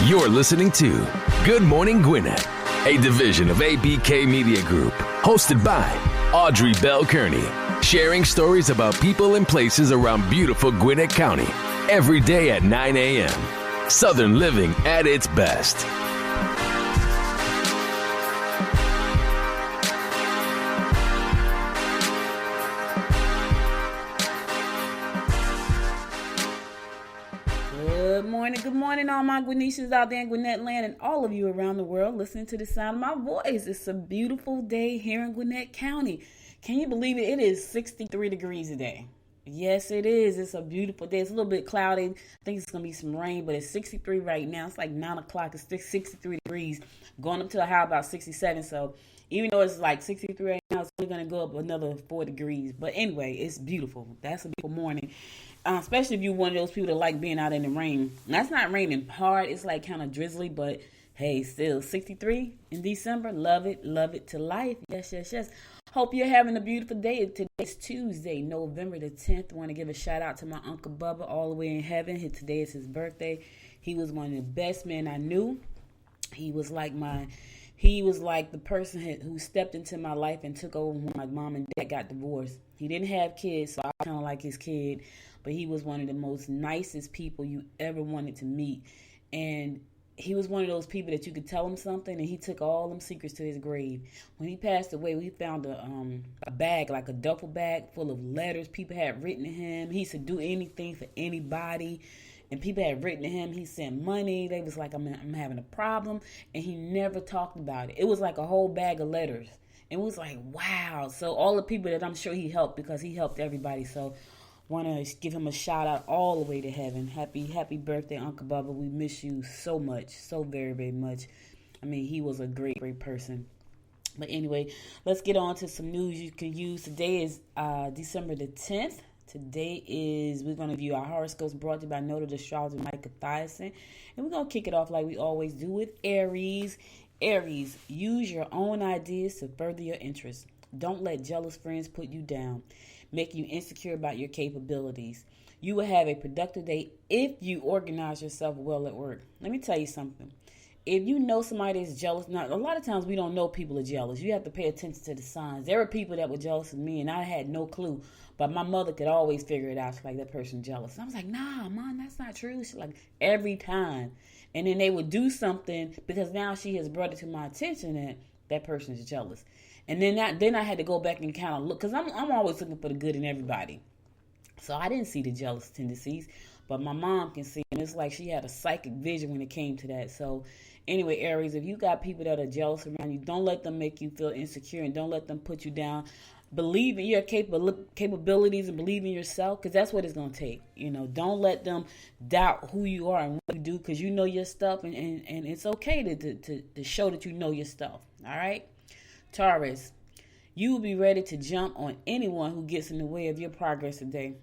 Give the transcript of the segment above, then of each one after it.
You're listening to Good Morning Gwinnett, a division of ABK Media Group, hosted by Audrey Bell Kearney, sharing stories about people and places around beautiful Gwinnett County every day at 9 a.m. Southern living at its best. Good morning, all my Gwinnetians out there in Gwinnett land and all of you around the world listening to the sound of my voice. It's a beautiful day here in Gwinnett County. Can you believe it? It is 63 degrees today. Yes, it is. It's a beautiful day. It's a little bit cloudy. I think it's going to be some rain, but it's 63 right now. It's like 9 o'clock. It's 63 degrees, going up to a high about 67. So even though it's like 63 right now, it's only going to go up another 4 degrees. But anyway, it's beautiful. That's a beautiful morning. Especially if you're one of those people that like being out in the rain. That's not raining hard. It's like kind of drizzly, but hey, still 63 in December. Love it to life. Yes. Hope you're having a beautiful day. Today's Tuesday, November the 10th. I want to give a shout out to my Uncle Bubba all the way in heaven. Today is his birthday. He was one of the best men I knew. He was like the person who stepped into my life and took over when my mom and dad got divorced. He didn't have kids, so I was kind of like his kid. But he was one of the most nicest people you ever wanted to meet. And he was one of those people that you could tell him something and he took all them secrets to his grave. When he passed away, we found a bag, like a duffel bag full of letters people had written to him. He used to do anything for anybody. And people had written to him. He sent money. They was like, I'm having a problem. And he never talked about it. It was like a whole bag of letters. And it was like, wow. So all the people that I'm sure he helped, because he helped everybody. So want to give him a shout out all the way to heaven. Happy birthday, Uncle Bubba. We miss you so much, so very, very much. I mean, he was a great person. But anyway, let's get on to some news you can use. Today is December the 10th. We're going to view our horoscopes brought to you by noted astrologer Micah Thiason. And we're going to kick it off like we always do with Aries. Aries, use your own ideas to further your interests. Don't let jealous friends put you down, making you insecure about your capabilities. You will have a productive day if you organize yourself well at work. Let me tell you something. If you know somebody is jealous, now a lot of times we don't know people are jealous. You have to pay attention to the signs. There were people that were jealous of me and I had no clue, but my mother could always figure it out. She's like, that person's jealous. I was like, nah, Mom, that's not true. She's like, every time. And then they would do something because now she has brought it to my attention that person is jealous. And then I had to go back and kind of look, because I'm always looking for the good in everybody. So I didn't see the jealous tendencies, but my mom can see, and it's like she had a psychic vision when it came to that. So anyway, Aries, if you got people that are jealous around you, don't let them make you feel insecure and don't let them put you down. Believe in your capabilities and believe in yourself, because that's what it's going to take. Don't let them doubt who you are and what you do, because you know your stuff, and it's okay to show that you know your stuff. All right? Taurus, you will be ready to jump on anyone who gets in the way of your progress today.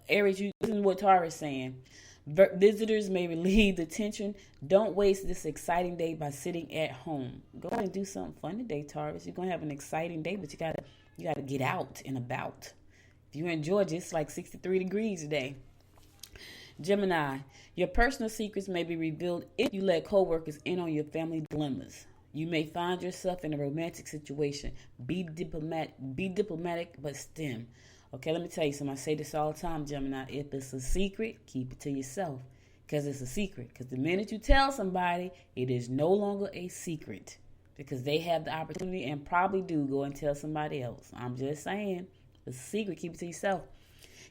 Aries, you listen to what Taurus is saying. Visitors may relieve the tension. Don't waste this exciting day by sitting at home. Go ahead and do something fun today, Taurus. You're going to have an exciting day, but you gotta get out and about. If you're in Georgia, it's like 63 degrees today. Gemini, your personal secrets may be revealed if you let coworkers in on your family dilemmas. You may find yourself in a romantic situation. Be diplomatic, but STEM. Okay, let me tell you something. I say this all the time, Gemini. If it's a secret, keep it to yourself, because it's a secret. Because the minute you tell somebody, it is no longer a secret, because they have the opportunity and probably do go and tell somebody else. I'm just saying. It's a secret. Keep it to yourself.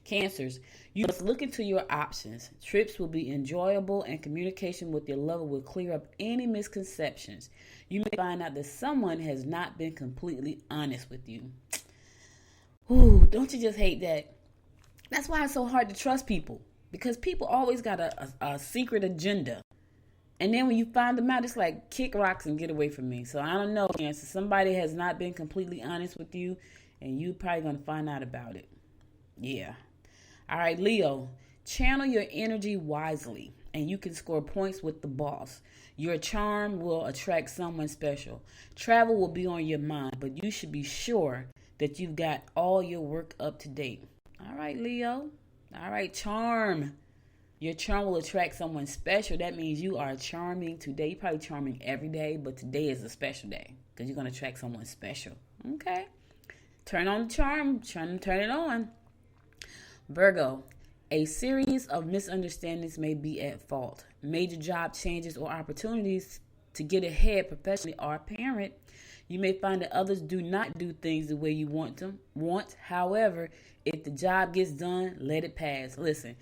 Cancers, you must look into your options. Trips will be enjoyable and communication with your lover will clear up any misconceptions. You may find out that someone has not been completely honest with you. Ooh, don't you just hate that? That's why it's so hard to trust people, because people always got a secret agenda. And then when you find them out, it's like, kick rocks and get away from me. So I don't know, Cancer. Somebody has not been completely honest with you, and you're probably going to find out about it. Yeah. All right, Leo, channel your energy wisely, and you can score points with the boss. Your charm will attract someone special. Travel will be on your mind, but you should be sure that you've got all your work up to date. All right, Leo. All right, charm. Your charm will attract someone special. That means you are charming today. You're probably charming every day, but today is a special day because you're going to attract someone special. Okay? Turn on the charm. Turn it on. Virgo, a series of misunderstandings may be at fault. Major job changes or opportunities to get ahead professionally are apparent. You may find that others do not do things the way you want. However, if the job gets done, let it pass. Listen,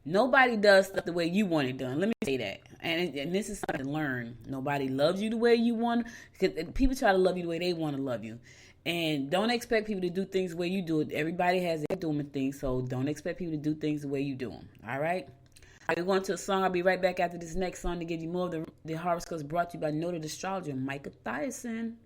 nobody does stuff the way you want it done. Let me say that. And this is something to learn. Nobody loves you the way you want. Because people try to love you the way they want to love you. And don't expect people to do things the way you do it. Everybody has their doing things, so don't expect people to do things the way you do them. All right? We're going to a song. I'll be right back after this next song to give you more of the horoscopes brought to you by noted astrologer Micah Tyson.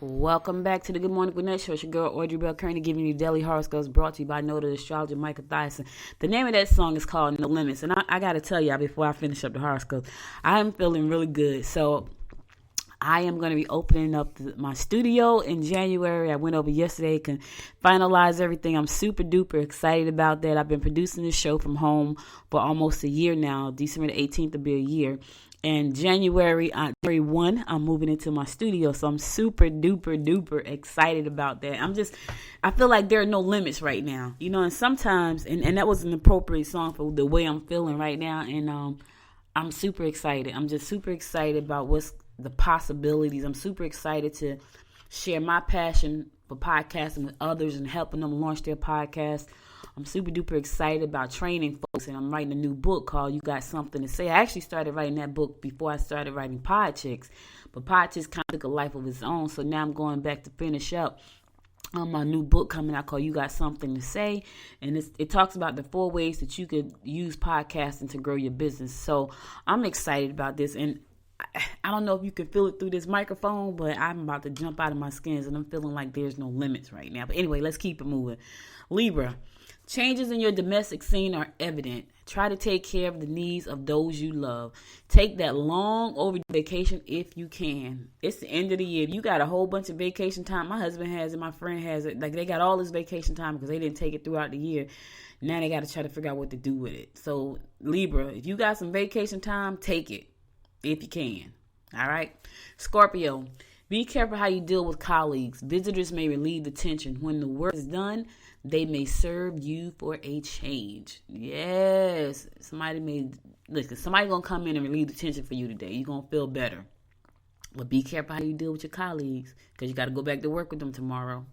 Welcome back to the Good Morning Gwinnett Show. It's your girl, Audrey Bell Kearney, giving you daily horoscopes brought to you by noted astrologer Micah Tyson. The name of that song is called No Limits. And I got to tell y'all before I finish up the horoscope, I am feeling really good. So I am going to be opening up my studio in January. I went over yesterday, can finalize everything. I'm super duper excited about that. I've been producing this show from home for almost a year now. December the 18th will be a year. And January 1, I'm moving into my studio. So I'm super duper duper excited about that. I feel like there are no limits right now. You know, and sometimes, and that was an appropriate song for the way I'm feeling right now. And I'm super excited. I'm just super excited about what's the possibilities. I'm super excited to share my passion for podcasting with others and helping them launch their podcast. I'm super duper excited about training folks, and I'm writing a new book called You Got Something to Say. I actually started writing that book before I started writing Pod Chicks, but Pod Chicks kind of took a life of its own, so now I'm going back to finish up my new book coming out called You Got Something to Say, and it talks about the 4 ways that you could use podcasting to grow your business. So I'm excited about this, and I don't know if you can feel it through this microphone, but I'm about to jump out of my skins, and I'm feeling like there's no limits right now. But anyway, let's keep it moving. Libra. Changes in your domestic scene are evident. Try to take care of the needs of those you love. Take that long overdue vacation if you can. It's the end of the year. If you got a whole bunch of vacation time, my husband has it, my friend has it. Like, they got all this vacation time because they didn't take it throughout the year. Now they got to try to figure out what to do with it. So, Libra, if you got some vacation time, take it if you can. All right. Scorpio, be careful how you deal with colleagues. Visitors may relieve the tension. When the work is done, they may serve you for a change. Yes. Somebody gonna come in and relieve the tension for you today. You're gonna feel better. But be careful how you deal with your colleagues, because you got to go back to work with them tomorrow.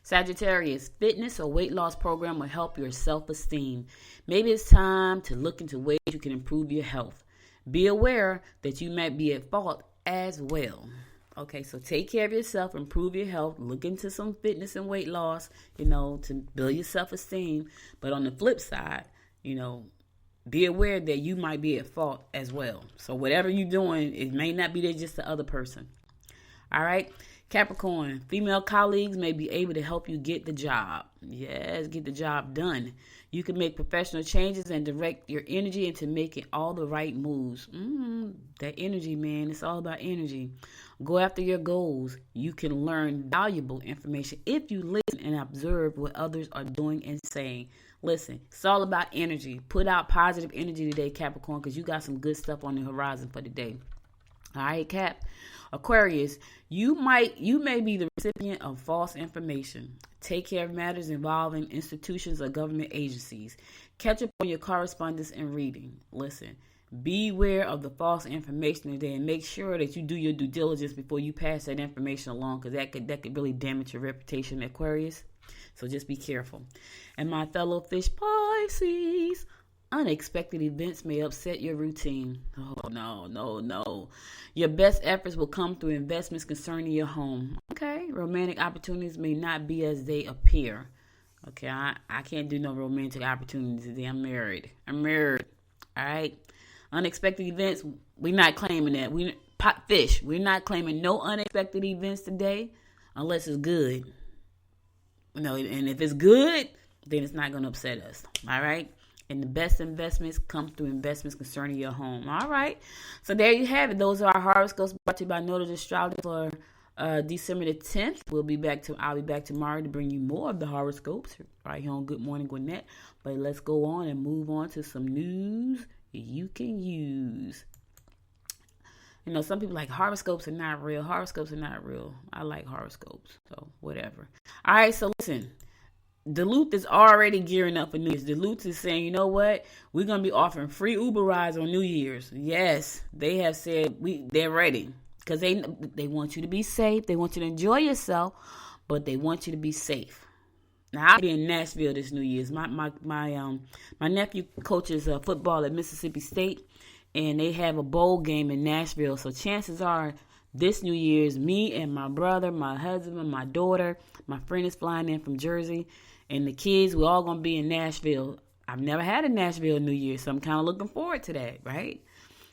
Sagittarius, fitness or weight loss program will help your self-esteem. Maybe it's time to look into ways you can improve your health. Be aware that you might be at fault as well. Okay, so take care of yourself, improve your health, look into some fitness and weight loss, to build your self-esteem. But on the flip side, be aware that you might be at fault as well. So whatever you're doing, it may not be there just the other person. All right. Capricorn, female colleagues may be able to help you get the job. Yes, get the job done. You can make professional changes and direct your energy into making all the right moves. That energy, man, it's all about energy. Go after your goals. You can learn valuable information if you listen and observe what others are doing and saying. Listen, it's all about energy. Put out positive energy today, Capricorn, because you got some good stuff on the horizon for today. All right, Cap. Aquarius, you may be the recipient of false information. Take care of matters involving institutions or government agencies. Catch up on your correspondence and reading. Listen, beware of the false information today, and make sure that you do your due diligence before you pass that information along, because that could really damage your reputation, Aquarius. So just be careful. And my fellow fish Pisces, unexpected events may upset your routine. Oh, no. Your best efforts will come through investments concerning your home. Okay, romantic opportunities may not be as they appear. Okay, I can't do no romantic opportunities today. I'm married. All right. Unexpected events, we're not claiming that. We're not claiming no unexpected events today unless it's good. And if it's good, then it's not going to upset us. All right. And the best investments come through investments concerning your home. All right. So there you have it. Those are our horoscopes brought to you by Noted Astrology for December the 10th. I'll be back tomorrow to bring you more of the horoscopes right here on Good Morning Gwinnett. But let's go on and move on to some news you can use. Some people like horoscopes are not real. Horoscopes are not real. I like horoscopes. So whatever. All right. So listen. Duluth is already gearing up for New Year's. Duluth is saying, you know what? We're going to be offering free Uber rides on New Year's. Yes, they have said they're ready, because they want you to be safe. They want you to enjoy yourself, but they want you to be safe. Now, I'll be in Nashville this New Year's. My nephew coaches football at Mississippi State, and they have a bowl game in Nashville. So chances are this New Year's, me and my brother, my husband, my daughter, my friend is flying in from Jersey, and the kids, we're all going to be in Nashville. I've never had a Nashville New Year, so I'm kind of looking forward to that, right?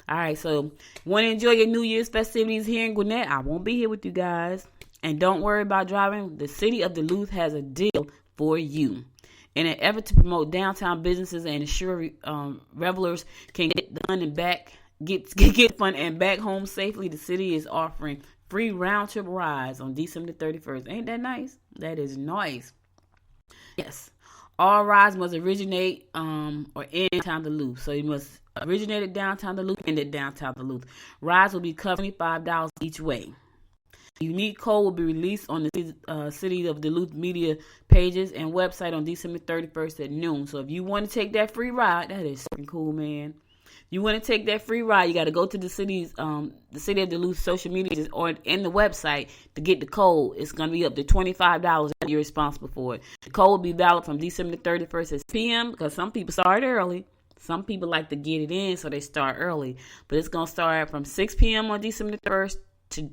All right, so want to enjoy your New Year's festivities here in Gwinnett? I won't be here with you guys. And don't worry about driving. The city of Duluth has a deal for you. In an effort to promote downtown businesses and ensure revelers can get done and get fun and back home safely, the city is offering free round-trip rides on December 31st. Ain't that nice? That is nice. Yes. All rides must originate or end downtown Duluth. So you must originate at downtown Duluth, end at downtown Duluth. Rides will be covered $25 each way. The unique code will be released on the City of Duluth media pages and website on December 31st at noon. So if you want to take that free ride, that is freaking cool, man. You want to take that free ride, you got to go to the City of Duluth social media or in the website to get the code. It's going to be up to $25 that you're responsible for it. The code will be valid from December 31st at 6 p.m. because some people start early. Some people like to get it in, so they start early. But it's going to start from 6 p.m. on December 1st to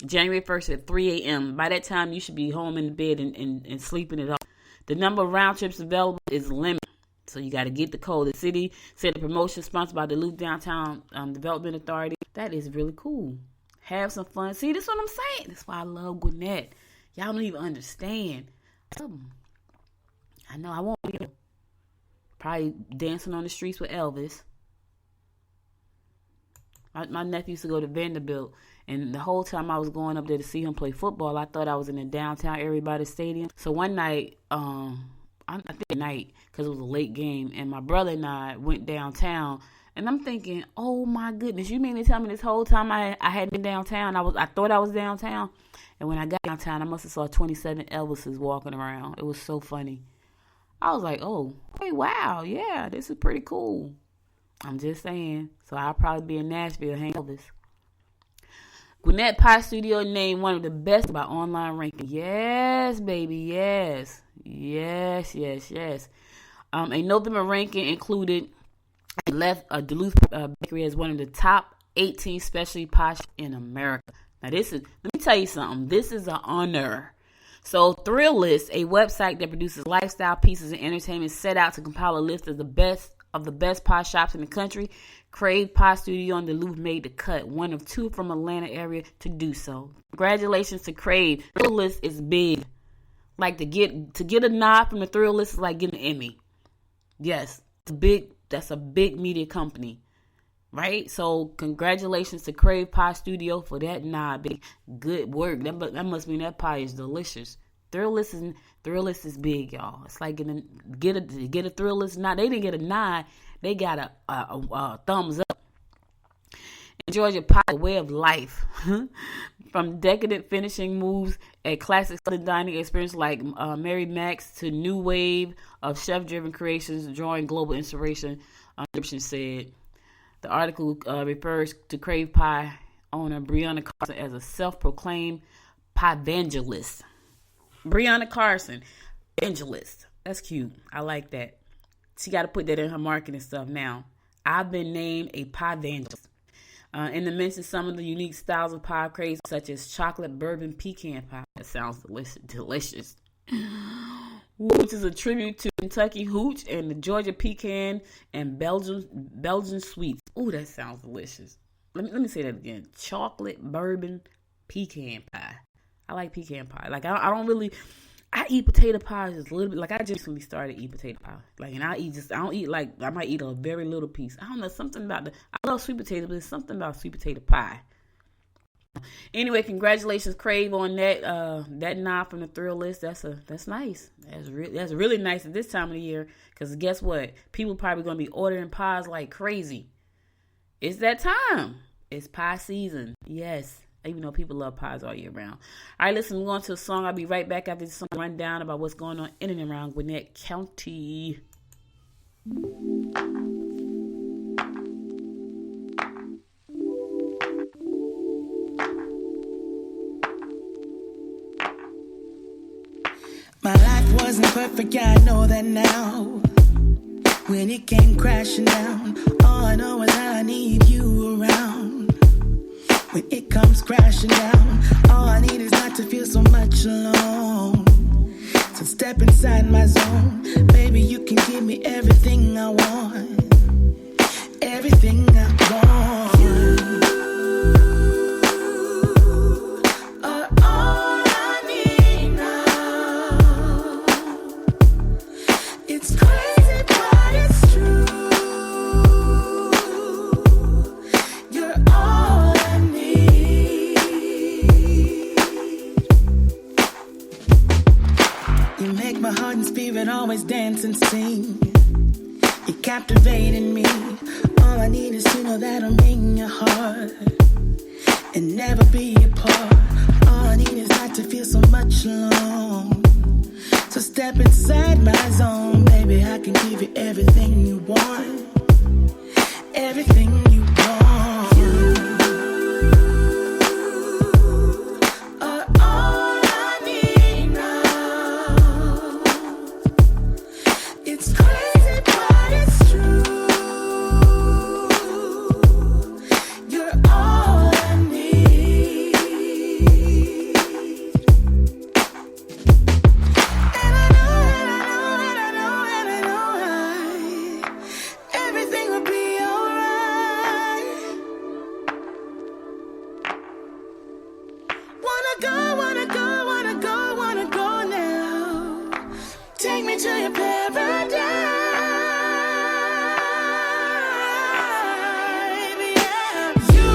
January 1st at 3 a.m. By that time, you should be home in the bed and sleeping it off. The number of round trips available is limited. So you got to get the code. The city said the promotion sponsored by the Duluth Downtown Development Authority. That is really cool. Have some fun. See, this is what I'm saying. That's why I love Gwinnett. Y'all don't even understand. I know I won't be probably dancing on the streets with Elvis. My nephew used to go to Vanderbilt, and the whole time I was going up there to see him play football, I thought I was in the downtown area by the stadium. So one night, I think at night, because it was a late game, and my brother and I went downtown And I'm thinking, oh my goodness, you mean to tell me this whole time I hadn't been downtown? I thought I was downtown. And when I got downtown, I must have saw 27 Elvises walking around. It was so funny. I was like, oh, hey, wow, yeah, this is pretty cool. I'm just saying. So I'll probably be in Nashville hanging Elvis. Gwinnett Pie Studio named one of the best by online ranking. Yes, baby, yes. Yes. A November ranking included left Duluth Bakery as one of the top 18 specialty pies in America. Now let me tell you something. This is an honor. So Thrill List, a website that produces lifestyle pieces and entertainment, set out to compile a list of the best pie shops in the country. Crave Pie Studio in Duluth made the cut, one of 2 from Atlanta area to do so. Congratulations to Crave. Thrill List is big. Like to get a nod from the Thrill List is like getting an Emmy. Yes, that's a big media company, right? So congratulations to Crave Pie Studio for that nod. Big, good work. That must mean that pie is delicious. Thrill List is big, y'all. It's like get a Thrill List nod. They didn't get a nod. They got a thumbs up. In Georgia pie, a way of life. From decadent finishing moves at classic Southern dining experience like Mary Mac's to new wave of chef-driven creations drawing global inspiration, description said. The article refers to Crave Pie owner Brianna Carson as a self-proclaimed pie evangelist. Brianna Carson, evangelist. That's cute. I like that. She got to put that in her marketing stuff now. I've been named a pie evangelist. And to mention some of the unique styles of pie craze, such as chocolate bourbon pecan pie. That sounds delicious. Which is a tribute to Kentucky hooch and the Georgia pecan and Belgian sweets. Ooh, that sounds delicious. Let me say that again. Chocolate bourbon pecan pie. I like pecan pie. Like I eat potato pie just a little bit. Like I just recently started eating potato pie. Like, and I might eat a very little piece. I don't know, something about I love sweet potato, but there's something about sweet potato pie. Anyway, congratulations, Crave, on that nod from the Thrill List. That's nice. That's really nice at this time of the year. Because guess what? People probably gonna be ordering pies like crazy. It's that time. It's pie season. Yes. Even though people love pies all year round. All right, listen, we're going to a song. I'll be right back after this rundown about what's going on in and around Gwinnett County. My life wasn't perfect, yeah, I know that now. When it came crashing down, all I know is I need you around. When it comes crashing down, all I need is not to feel so much alone. So step inside my zone, baby, you can give me everything I want, everything I want. You are all I need now. It's crazy, but it's true. You're all I need. You make my heart and spirit always dance and sing. You're captivating me. All I need is to know that I'm in your heart and never be apart. All I need is not to feel so much alone. So step inside my zone, baby, I can give you everything you want, everything you want. You are all I need now. It's crazy, but it's true. You're all I need. And I know everything will be alright. Wanna go now. Take me to your paradise. Yeah. You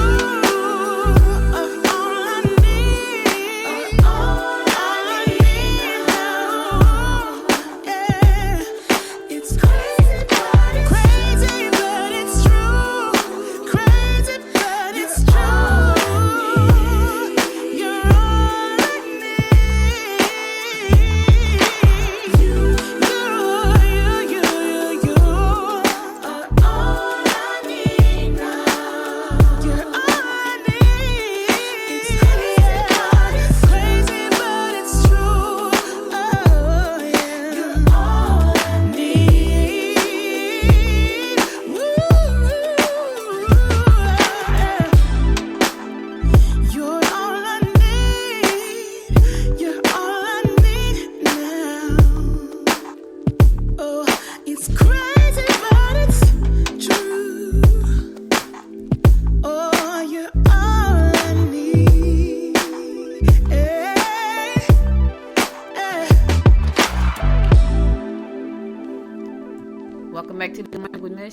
are all I need. All I need now. Yeah. It's crazy, but it's true.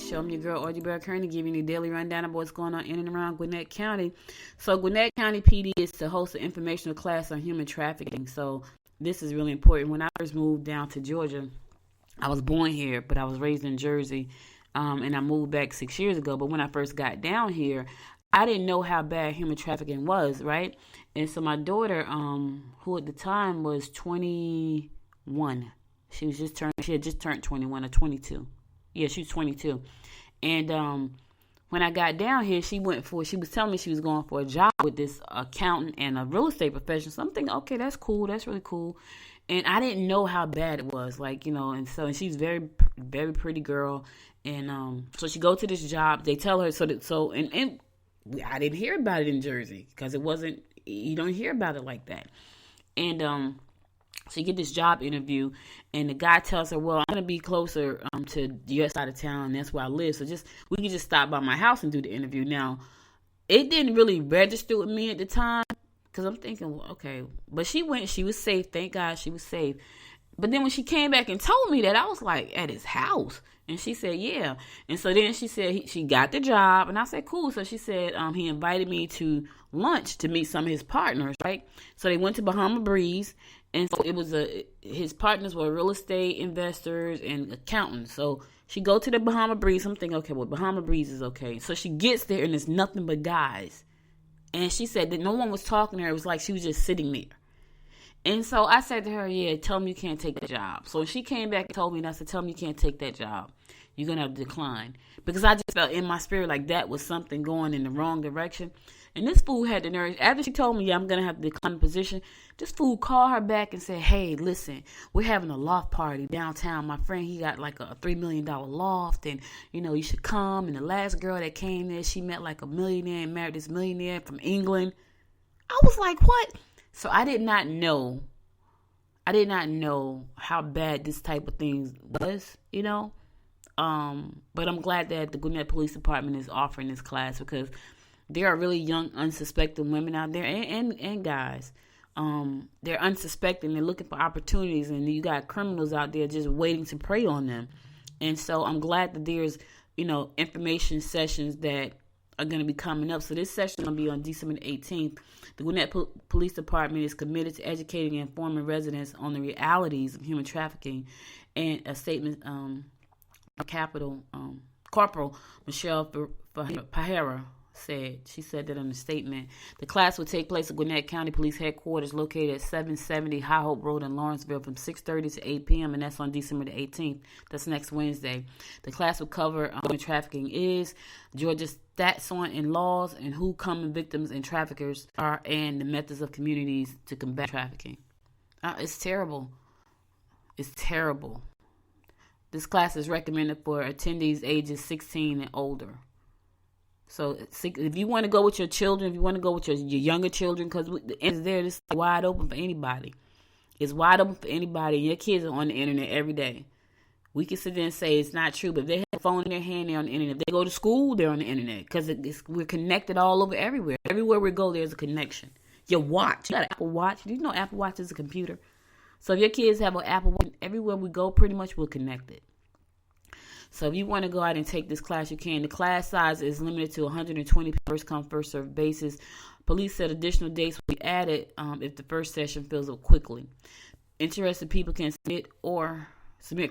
show me your girl, Audrey Bell Kearney, giving you a daily rundown of what's going on in and around Gwinnett County. So Gwinnett County PD is to host an informational class on human trafficking. So this is really important. When I first moved down to Georgia, I was born here, but I was raised in Jersey, and I moved back 6 years ago. But when I first got down here, I didn't know how bad human trafficking was, right? And so my daughter, who at the time was 21, she had just turned 21 or 22. Yeah, she was 22. And when I got down here, she was telling me she was going for a job with this accountant and a real estate professional. So I'm thinking, okay, that's cool. That's really cool. And I didn't know how bad it was, and she's very, very pretty girl. And so she go to this job. They tell her, and I didn't hear about it in Jersey because you don't hear about it like that. And so you get this job interview, and the guy tells her, well, I'm going to be closer to your side of town, and that's where I live. So we can just stop by my house and do the interview. Now, it didn't really register with me at the time because I'm thinking, well, okay. But she went, she was safe. Thank God she was safe. But then when she came back and told me that, I was like, at his house? And she said, yeah. And so then she said she got the job. And I said, cool. So she said he invited me to lunch to meet some of his partners, right? So they went to Bahama Breeze. And so his partners were real estate investors and accountants. So she go to the Bahama Breeze. I'm thinking, okay, well, Bahama Breeze is okay. So she gets there, and it's nothing but guys. And she said that no one was talking to her. It was like she was just sitting there. And so I said to her, yeah, tell me you can't take that job. So when she came back and told me, and I said, tell me you can't take that job. You're going to have to decline. Because I just felt in my spirit like that was something going in the wrong direction. And this fool had the nerve. After she told me, yeah, I'm going to have to decline the position, this fool called her back and said, hey, listen, we're having a loft party downtown. My friend, he got like a $3 million loft, and, you should come. And the last girl that came there, she met like a millionaire and married this millionaire from England. I was like, what? So I did not know how bad this type of thing was, But I'm glad that the Gwinnett Police Department is offering this class because there are really young, unsuspecting women out there and guys. They're unsuspecting. They're looking for opportunities, and you got criminals out there just waiting to prey on them. And so I'm glad that there's, information sessions that are going to be coming up. So this session is going to be on December 18th. The Gwinnett Police Department is committed to educating and informing residents on the realities of human trafficking. And a statement, Corporal Michelle Pajera she said that in a statement. The class will take place at Gwinnett County Police Headquarters located at 770 High Hope Road in Lawrenceville from 6:30 to 8 p.m. and that's on December the 18th. That's next Wednesday. The class will cover what trafficking is, Georgia's stats on and laws, and who common victims and traffickers are, and the methods of communities to combat trafficking. It's terrible. It's terrible. This class is recommended for attendees ages 16 and older. So if you want to go with your children, if you want to go with your younger children, because it's there, it's wide open for anybody. It's wide open for anybody. Your kids are on the internet every day. We can sit there and say it's not true, but if they have a phone in their hand, they're on the internet. If they go to school, they're on the internet because we're connected all over everywhere. Everywhere we go, there's a connection. Your watch, you got an Apple Watch. Do you know Apple Watch is a computer? So if your kids have an Apple Watch, everywhere we go, pretty much we're connected. So if you want to go out and take this class, you can. The class size is limited to 120 first come, first served basis. Police said additional dates will be added if the first session fills up quickly. Interested people can submit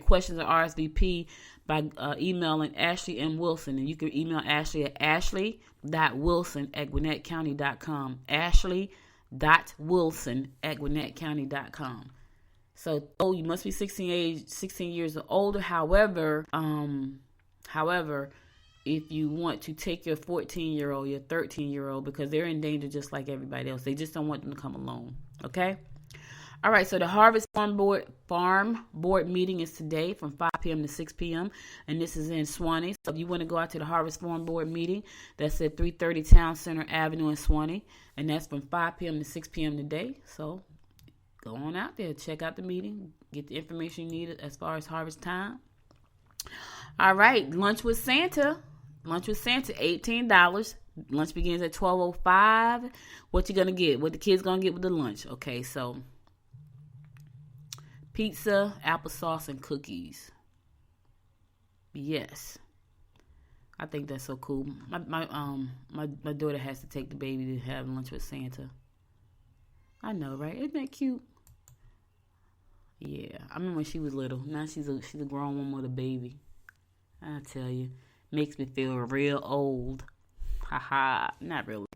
questions or RSVP by emailing Ashley M. Wilson. And you can email Ashley at ashley.wilson@gwinnettcounty.com. ashley.wilson@gwinnettcounty.com. So, you must be 16 years or older. However, if you want to take your 14-year-old, your 13-year-old, because they're in danger just like everybody else. They just don't want them to come alone. Okay? All right, so the Harvest Farm Board meeting is today from 5 p.m. to 6 p.m., and this is in Swanee. So if you want to go out to the Harvest Farm Board meeting, that's at 330 Town Center Avenue in Swanee, and that's from 5 p.m. to 6 p.m. today. So go on out there, check out the meeting, get the information you need as far as harvest time. All right, Lunch with Santa, $18. Lunch begins at 12:05. What you gonna get? What the kids gonna get with the lunch? Okay, so pizza, applesauce, and cookies. Yes. I think that's so cool. My daughter has to take the baby to have lunch with Santa. I know, right? Isn't that cute? Yeah, I remember when she was little. Now she's a grown woman with a baby. I tell you, makes me feel real old. Haha, not really.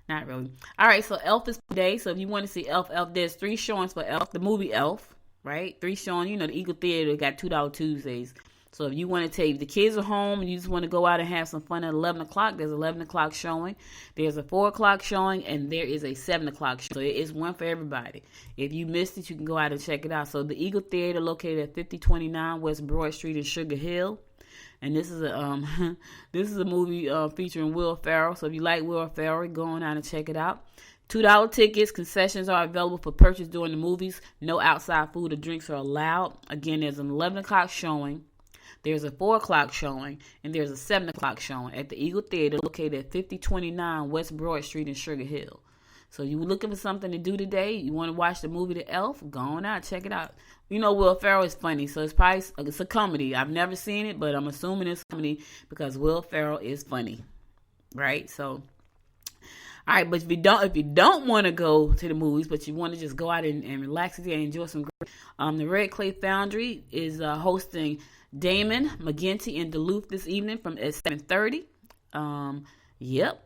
Not really. All right, so Elf is today. So if you want to see Elf, there's 3 showings for Elf, the movie Elf, right? 3 showings. You know, the Eagle Theater got $2 Tuesdays. So if you want to take the kids are home and you just want to go out and have some fun at 11 o'clock, there's 11 o'clock showing. There's a 4 o'clock showing, and there is a 7 o'clock showing. So it's one for everybody. If you missed it, you can go out and check it out. So the Eagle Theater located at 5029 West Broad Street in Sugar Hill. And this is a movie featuring Will Ferrell. So if you like Will Ferrell, go on out and check it out. $2 tickets. Concessions are available for purchase during the movies. No outside food or drinks are allowed. Again, there's an 11 o'clock showing. There's a 4 o'clock showing, and there's a 7 o'clock showing at the Eagle Theater located at 5029 West Broad Street in Sugar Hill. So you were looking for something to do today, you want to watch the movie The Elf, go on out, check it out. You know Will Ferrell is funny, so it's a comedy. I've never seen it, but I'm assuming it's a comedy because Will Ferrell is funny, right? So, all right, but if you don't want to go to the movies, but you want to just go out and relax and enjoy some great, the Red Clay Foundry is hosting Damon McGinty in Duluth this evening at 7:30. Yep.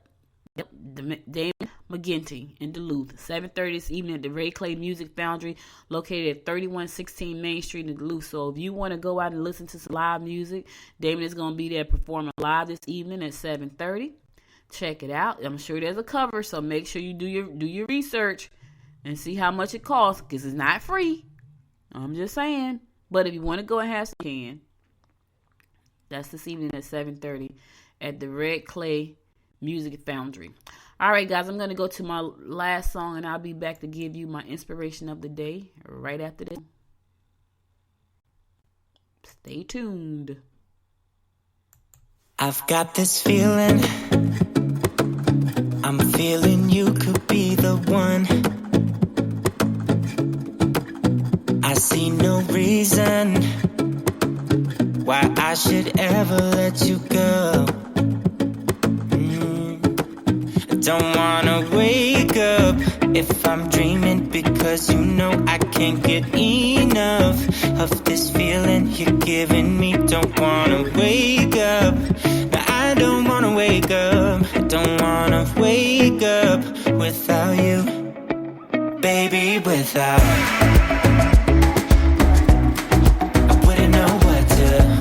Damon McGinty in Duluth, 7:30 this evening at the Red Clay Music Foundry, located at 3116 Main Street in Duluth. So if you want to go out and listen to some live music, Damon is going to be there performing live this evening at 7:30. Check it out. I'm sure there's a cover, so make sure you do your research and see how much it costs, because it's not free. I'm just saying. But if you want to go and have some, you can. That's this evening at 7:30 at the Red Clay Music Foundry. All right, guys, I'm going to go to my last song, and I'll be back to give you my inspiration of the day right after this. Stay tuned. I've got this feeling, I'm feeling you could be the one. I see no reason why I should ever let you go. Don't wanna wake up if I'm dreaming, because you know I can't get enough of this feeling you're giving me. Don't wanna wake up, no, I don't wanna wake up. I don't wanna wake up without you, baby, without I wouldn't know what to.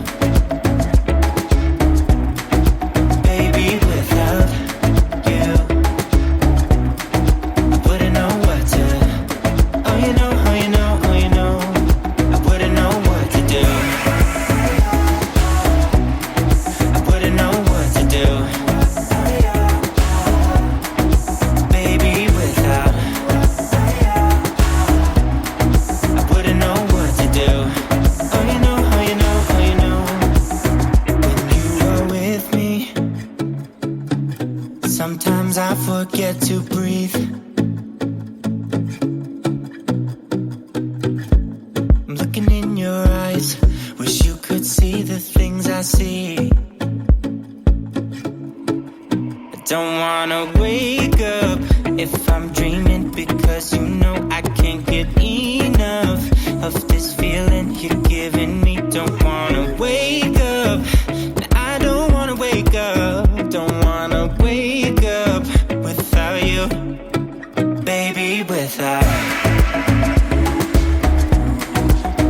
Sometimes I forget to breathe. I'm looking in your eyes, wish you could see the things I see. I don't wanna wake up if I'm dreaming, because you know I can't get enough of this feeling you're giving me. Don't wanna wake up, I don't wanna wake up. Don't wanna wake up without you, baby, without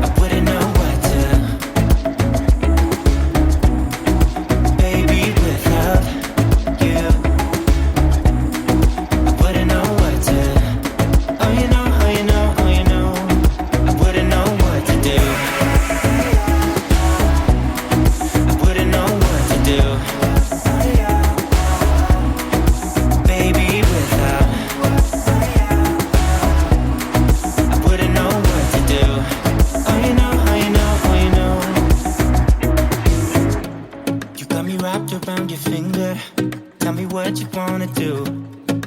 I wouldn't know what to. Baby, without you I wouldn't know what to. Oh, you know, oh, you know, oh, you know I wouldn't know what to do. I wouldn't know what to do. Around your finger, tell me what you wanna do.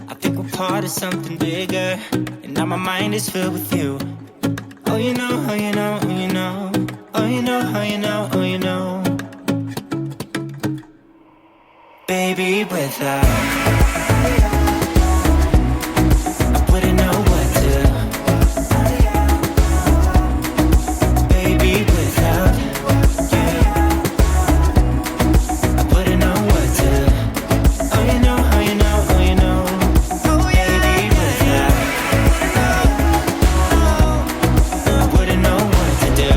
I think we're part of something bigger, and now my mind is filled with you. Oh, you know, oh, you know, oh, you know, oh, you know, oh, you know, oh, you know. baby, without. I wouldn't know what to. Baby, without you, I wouldn't know what to. Oh, you know, oh, you know, oh, you know. Baby, without. I wouldn't know what to do.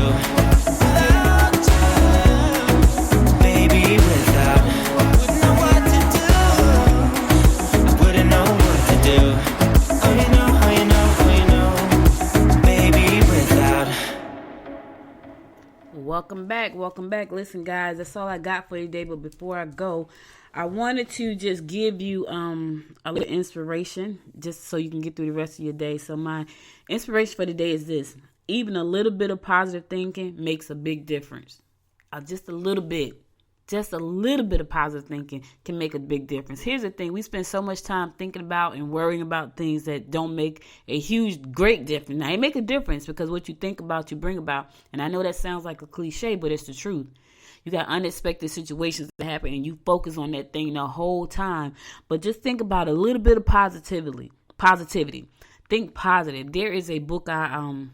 Baby, without. Wouldn't know what to do. Wouldn't know what to do. Oh, you know, oh, you know, oh, you know. Baby, without. Welcome back. Listen, guys, that's all I got for you today. But before I go, I wanted to just give you a little inspiration just so you can get through the rest of your day. So my inspiration for today is this. Even a little bit of positive thinking makes a big difference. Just a little bit of positive thinking can make a big difference. Here's the thing. We spend so much time thinking about and worrying about things that don't make a great difference. Now, it make a difference because what you think about, you bring about. And I know that sounds like a cliche, but it's the truth. You got unexpected situations that happen and you focus on that thing the whole time. But just think about a little bit of positivity. Think positive. There is a book I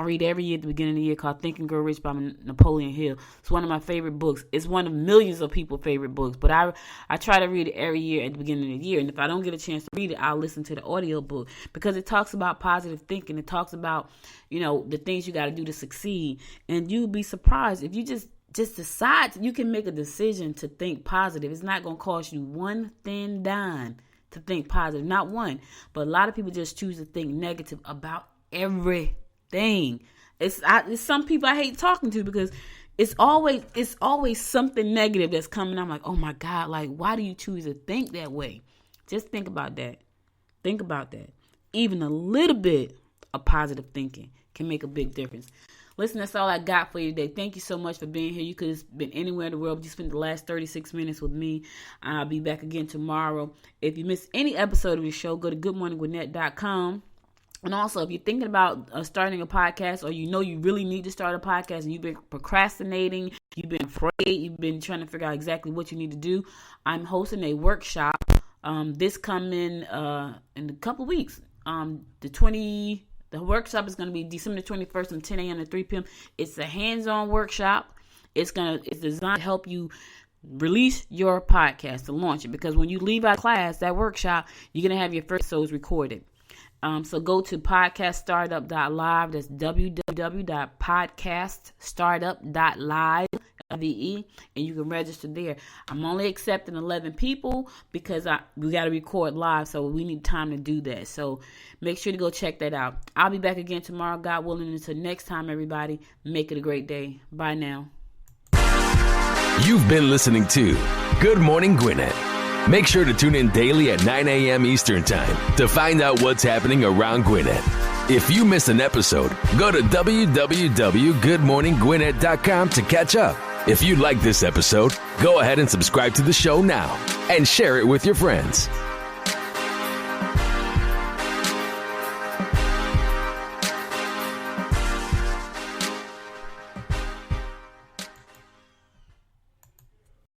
read every year at the beginning of the year called Think and Grow Rich by Napoleon Hill. It's one of my favorite books. It's one of millions of people's favorite books, but I try to read it every year at the beginning of the year. And if I don't get a chance to read it, I'll listen to the audio book because it talks about positive thinking. It talks about, the things you got to do to succeed. And you'll be surprised if you just decide you can make a decision to think positive. It's not going to cost you one thin dime to think positive. Not one. But a lot of people just choose to think negative about everything. It's some people I hate talking to because it's always something negative that's coming. I'm like, oh my God, like, why do you choose to think that way? Just think about that. Even a little bit of positive thinking can make a big difference. Listen, that's all I got for you today. Thank you so much for being here. You could have been anywhere in the world, but you spent the last 36 minutes with me. I'll be back again tomorrow. If you missed any episode of the show, go to goodmorninggwinnett.com. And also, if you're thinking about starting a podcast or you really need to start a podcast and you've been procrastinating, you've been afraid, you've been trying to figure out exactly what you need to do, I'm hosting a workshop this coming in a couple of weeks. The workshop is going to be December 21st from 10 a.m. to 3 p.m. It's a hands-on workshop. It's designed to help you release your podcast, to launch it. Because when you leave out class, that workshop, you're going to have your first episodes recorded. So go to podcaststartup.live. That's www.podcaststartup.live. And you can register there. I'm only accepting 11 people because we got to record live, so we need time to do that. So make sure to go check that out. I'll be back again tomorrow, God willing. Until next time, everybody, make it a great day. Bye now. You've been listening to Good Morning Gwinnett. Make sure to tune in daily at 9 a.m. Eastern Time to find out what's happening around Gwinnett. If you miss an episode, go to www.goodmorninggwinnett.com to catch up. If you like this episode, go ahead and subscribe to the show now and share it with your friends.